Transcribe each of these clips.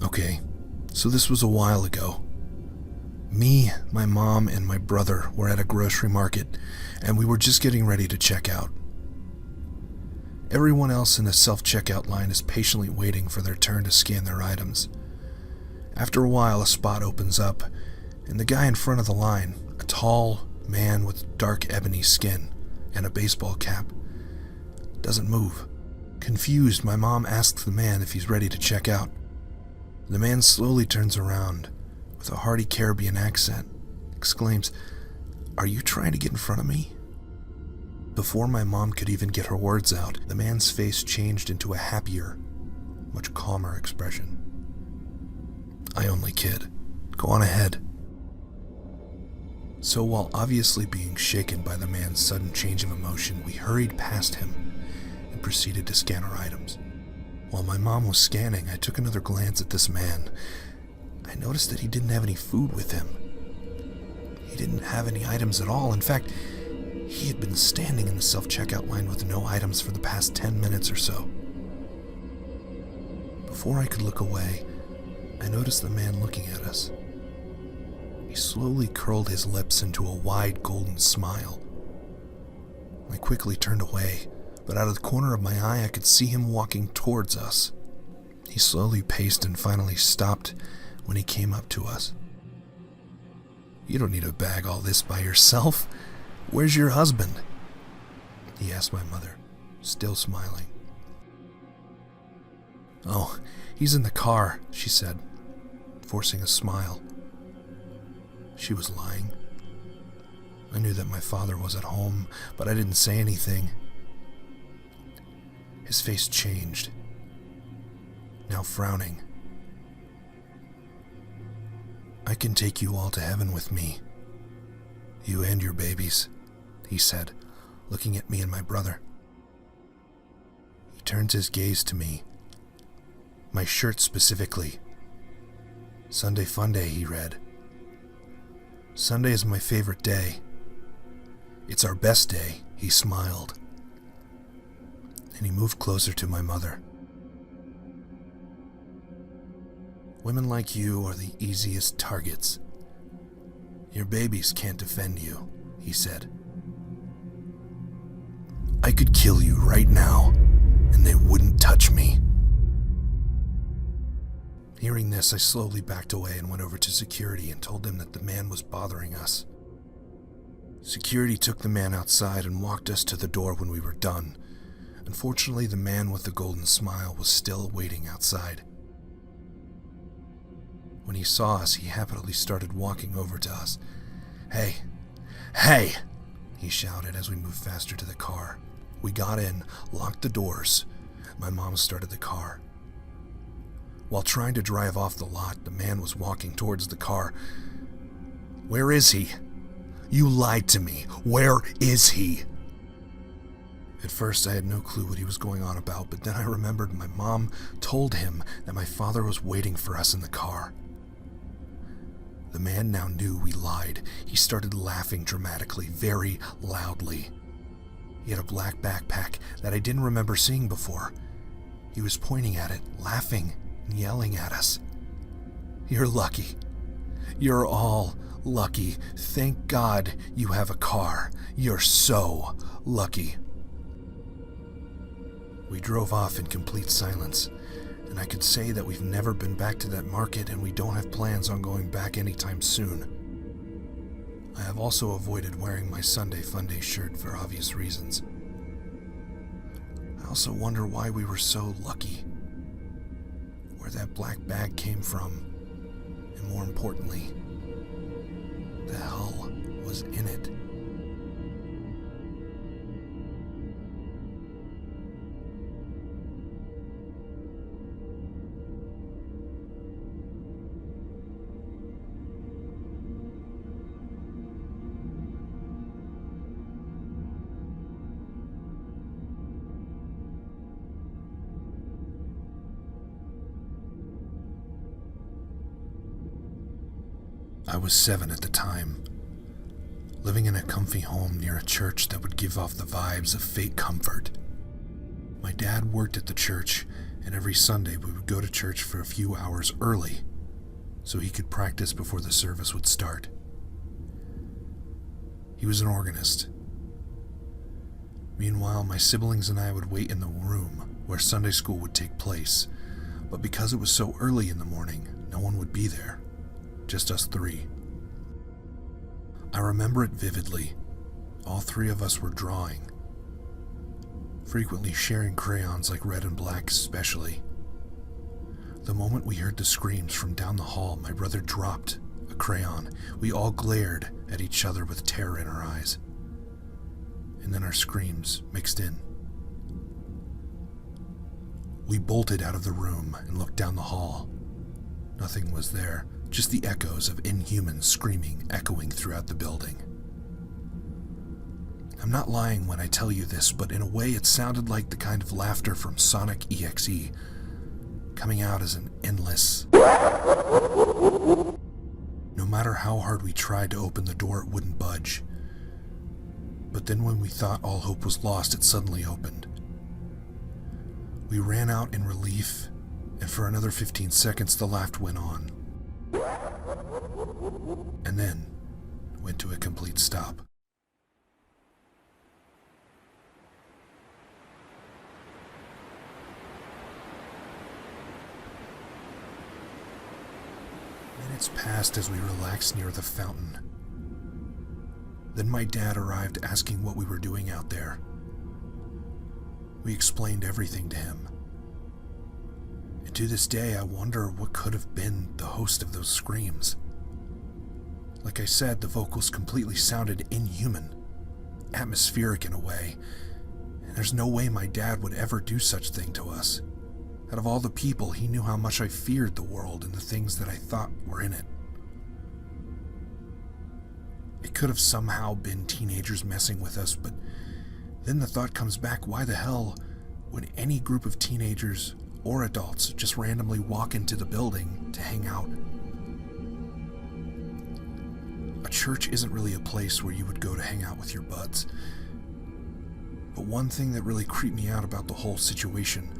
Okay, so this was a while ago. Me, my mom, and my brother were at a grocery market, and we were just getting ready to check out. Everyone else in the self-checkout line is patiently waiting for their turn to scan their items. After a while, a spot opens up, and the guy in front of the line, a tall man with dark ebony skin and a baseball cap, doesn't move. Confused, my mom asks the man if he's ready to check out. The man slowly turns around, with a hearty Caribbean accent, exclaims, "Are you trying to get in front of me?" Before my mom could even get her words out, the man's face changed into a happier, much calmer expression. "I only kid. Go on ahead." So while obviously being shaken by the man's sudden change of emotion, we hurried past him and proceeded to scan our items. While my mom was scanning, I took another glance at this man. I noticed that he didn't have any food with him. He didn't have any items at all. In fact, he had been standing in the self-checkout line with no items for the past 10 minutes or so. Before I could look away, I noticed the man looking at us. He slowly curled his lips into a wide golden smile. I quickly turned away, but out of the corner of my eye I could see him walking towards us. He slowly paced and finally stopped when he came up to us. "You don't need to bag all this by yourself. Where's your husband?" he asked my mother, still smiling. "Oh, he's in the car," she said, forcing a smile. She was lying. I knew that my father was at home, but I didn't say anything. His face changed, now frowning. "I can take you all to heaven with me, you and your babies," he said, looking at me and my brother. He turns his gaze to me, my shirt specifically. "Sunday Funday," he read. "Sunday is my favorite day. It's our best day," he smiled. And he moved closer to my mother. "Women like you are the easiest targets. Your babies can't defend you," he said. "I could kill you right now, and they wouldn't touch me." Hearing this, I slowly backed away and went over to security and told them that the man was bothering us. Security took the man outside and walked us to the door when we were done. Unfortunately, the man with the golden smile was still waiting outside. When he saw us, he happily started walking over to us. Hey, he shouted as we moved faster to the car. We got in, locked the doors. My mom started the car. While trying to drive off the lot, the man was walking towards the car. "Where is he? You lied to me. Where is he?" At first, I had no clue what he was going on about, but then I remembered my mom told him that my father was waiting for us in the car. The man now knew we lied. He started laughing dramatically, very loudly. He had a black backpack that I didn't remember seeing before. He was pointing at it, laughing, and yelling at us. "You're lucky. You're all lucky. Thank God you have a car. You're so lucky." We drove off in complete silence, and I could say that we've never been back to that market and we don't have plans on going back anytime soon. I have also avoided wearing my Sunday Funday shirt for obvious reasons. I also wonder why we were so lucky, where that black bag came from, and more importantly, the hell was in it. I was 7 at the time, living in a comfy home near a church that would give off the vibes of fake comfort. My dad worked at the church, and every Sunday we would go to church for a few hours early so he could practice before the service would start. He was an organist. Meanwhile, my siblings and I would wait in the room where Sunday school would take place, but because it was so early in the morning, no one would be there, just us three. I remember it vividly. All three of us were drawing, frequently sharing crayons like red and black especially. The moment we heard the screams from down the hall, my brother dropped a crayon. We all glared at each other with terror in our eyes, and then our screams mixed in. We bolted out of the room and looked down the hall. Nothing was there, just the echoes of inhuman screaming echoing throughout the building. I'm not lying when I tell you this, but in a way it sounded like the kind of laughter from Sonic EXE, coming out as an endless. No matter how hard we tried to open the door, it wouldn't budge. But then when we thought all hope was lost, it suddenly opened. We ran out in relief, and for another 15 seconds the laugh went on. And then went to a complete stop. Minutes passed as we relaxed near the fountain. Then my dad arrived asking what we were doing out there. We explained everything to him. And to this day, I wonder what could have been the host of those screams. Like I said, the vocals completely sounded inhuman, atmospheric in a way, and there's no way my dad would ever do such thing to us. Out of all the people, he knew how much I feared the world and the things that I thought were in it. It could have somehow been teenagers messing with us, but then the thought comes back, why the hell would any group of teenagers or adults just randomly walk into the building to hang out? A church isn't really a place where you would go to hang out with your buds. But one thing that really creeped me out about the whole situation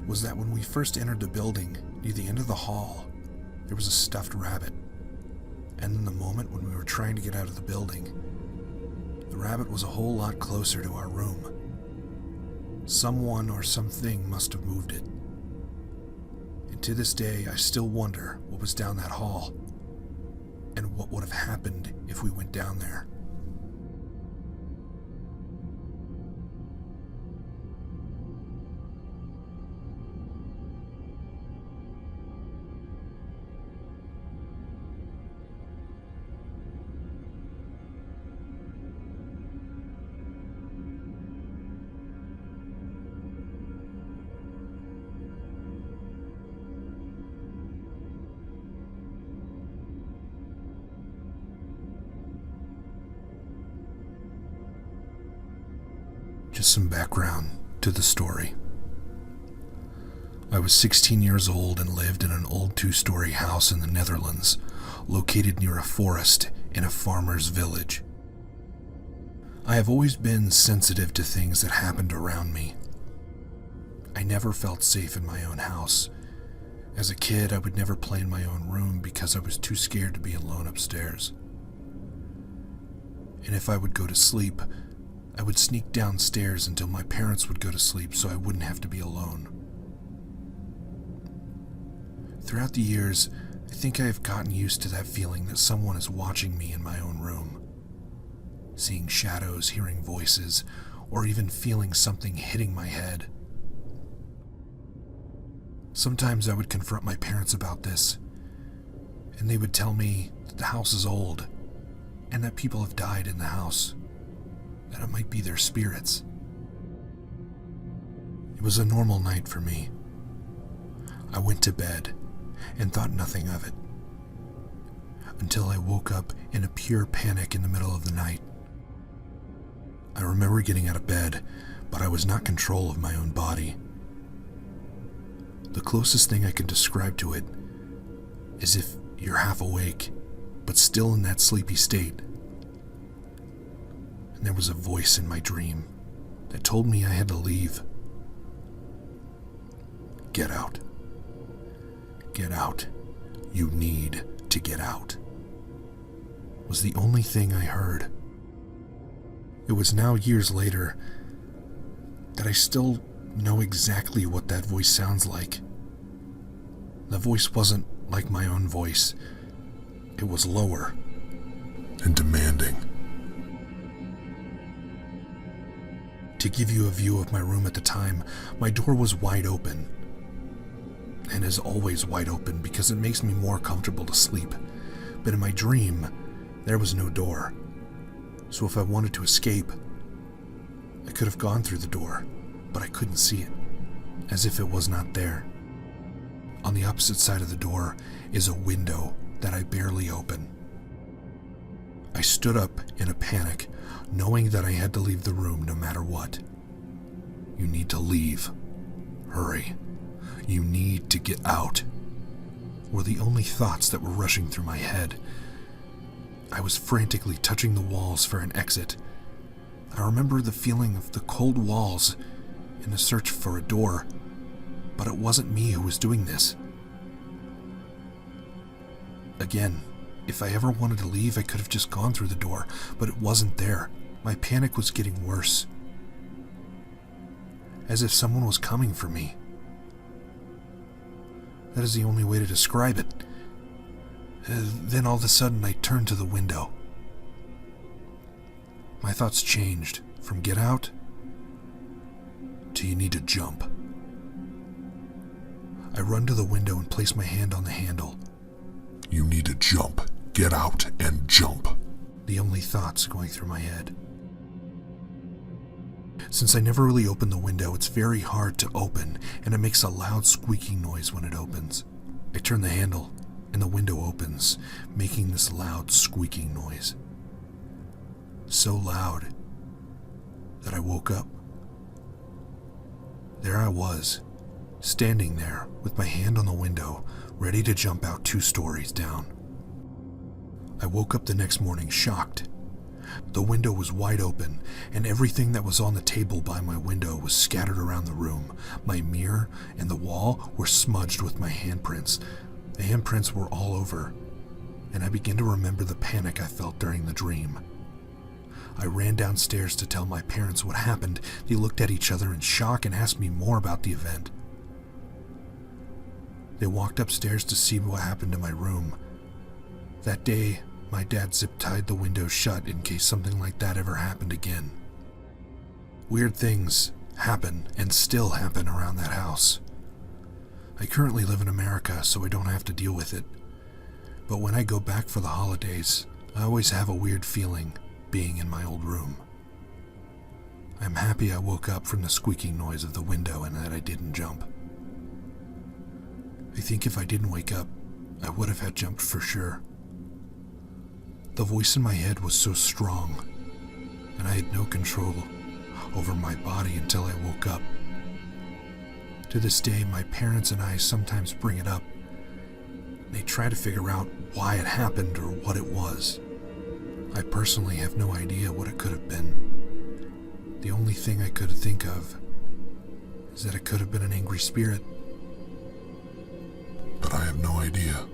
was that when we first entered the building, near the end of the hall, there was a stuffed rabbit. And then the moment when we were trying to get out of the building, the rabbit was a whole lot closer to our room. Someone or something must have moved it. And to this day, I still wonder what was down that hall, and what would have happened if we went down there. Just some background to the story. I was 16 years old and lived in an old 2-story house in the Netherlands, located near a forest in a farmer's village. I have always been sensitive to things that happened around me. I never felt safe in my own house. As a kid, I would never play in my own room because I was too scared to be alone upstairs. And if I would go to sleep, I would sneak downstairs until my parents would go to sleep so I wouldn't have to be alone. Throughout the years, I think I have gotten used to that feeling that someone is watching me in my own room. Seeing shadows, hearing voices, or even feeling something hitting my head. Sometimes I would confront my parents about this, and they would tell me that the house is old, and that people have died in the house. That it might be their spirits. It was a normal night for me. I went to bed and thought nothing of it, until I woke up in a pure panic in the middle of the night. I remember getting out of bed, but I was not in control of my own body. The closest thing I can describe to it is if you're half awake, but still in that sleepy state. And there was a voice in my dream that told me I had to leave. Get out. Get out. You need to get out. Was the only thing I heard. It was now years later that I still know exactly what that voice sounds like. The voice wasn't like my own voice. It was lower and demanding. To give you a view of my room at the time, my door was wide open, and is always wide open because it makes me more comfortable to sleep. But in my dream, there was no door. So if I wanted to escape, I could have gone through the door, but I couldn't see it, as if it was not there. On the opposite side of the door is a window that I barely open. I stood up in a panic, knowing that I had to leave the room no matter what. You need to leave. Hurry. You need to get out, were the only thoughts that were rushing through my head. I was frantically touching the walls for an exit. I remember the feeling of the cold walls in a search for a door, but it wasn't me who was doing this. Again, if I ever wanted to leave, I could have just gone through the door, but it wasn't there. My panic was getting worse, as if someone was coming for me. That is the only way to describe it. Then all of a sudden I turned to the window. My thoughts changed from get out to you need to jump. I run to the window and place my hand on the handle. You need to jump. Get out and jump. The only thoughts going through my head. Since I never really opened the window, it's very hard to open, and it makes a loud squeaking noise when it opens. I turn the handle, and the window opens, making this loud squeaking noise. So loud that I woke up. There I was, standing there with my hand on the window, ready to jump out 2 stories down. I woke up the next morning shocked. The window was wide open, and everything that was on the table by my window was scattered around the room. My mirror and the wall were smudged with my handprints. The handprints were all over, and I began to remember the panic I felt during the dream. I ran downstairs to tell my parents what happened. They looked at each other in shock and asked me more about the event. They walked upstairs to see what happened to my room. That day, my dad zip-tied the window shut in case something like that ever happened again. Weird things happen and still happen around that house. I currently live in America, so I don't have to deal with it. But when I go back for the holidays, I always have a weird feeling being in my old room. I'm happy I woke up from the squeaking noise of the window and that I didn't jump. I think if I didn't wake up, I would have had jumped for sure. The voice in my head was so strong, and I had no control over my body until I woke up. To this day, my parents and I sometimes bring it up. They try to figure out why it happened or what it was. I personally have no idea what it could have been. The only thing I could think of is that it could have been an angry spirit. But I have no idea.